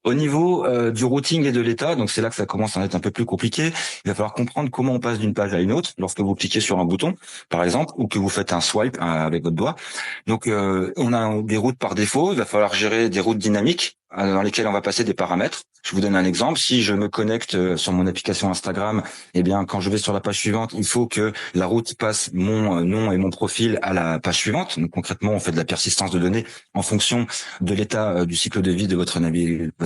Au niveau du routing et de l'état, donc c'est là que ça commence à être un peu plus compliqué. Il va falloir comprendre comment on passe d'une page à une autre lorsque vous cliquez sur un bouton, par exemple, ou que vous faites un swipe avec votre doigt. Donc on a des routes par défaut. Il va falloir gérer des routes dynamiques dans lesquelles on va passer des paramètres. Je vous donne un exemple. Si je me connecte sur mon application Instagram, eh bien quand je vais sur la page suivante, il faut que la route passe mon nom et mon profil à la page suivante. Donc concrètement, on fait de la persistance de données en fonction de l'état du cycle de vie de votre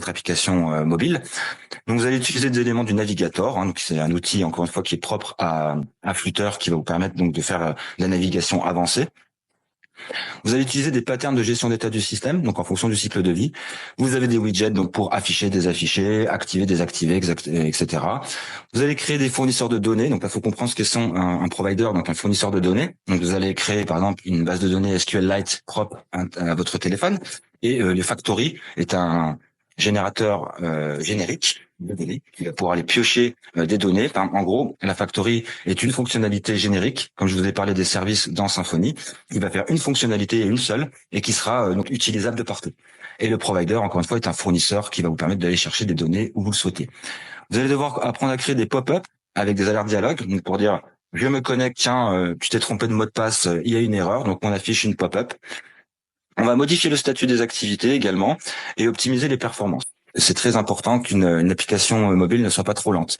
application mobile. Donc vous allez utiliser des éléments du navigator, hein, donc c'est un outil encore une fois qui est propre à Flutter qui va vous permettre donc de faire la navigation avancée. Vous allez utiliser des patterns de gestion d'état du système, donc en fonction du cycle de vie. Vous avez des widgets donc pour afficher, désafficher, activer, désactiver, etc. Vous allez créer des fournisseurs de données. Donc là, il faut comprendre ce que sont un provider, donc un fournisseur de données. Donc vous allez créer par exemple une base de données SQLite propre à votre téléphone. Et le Factory est un générateur générique de données qui va pouvoir aller piocher des données. Enfin, en gros, la Factory est une fonctionnalité générique, comme je vous ai parlé des services dans Symfony, qui va faire une fonctionnalité et une seule, et qui sera donc utilisable de partout. Et le provider, encore une fois, est un fournisseur qui va vous permettre d'aller chercher des données où vous le souhaitez. Vous allez devoir apprendre à créer des pop-up avec des alertes dialogues, donc pour dire je me connecte, tiens, tu t'es trompé de mot de passe, il y a une erreur, donc on affiche une pop-up. On va modifier le statut des activités également et optimiser les performances. C'est très important qu'une application mobile ne soit pas trop lente.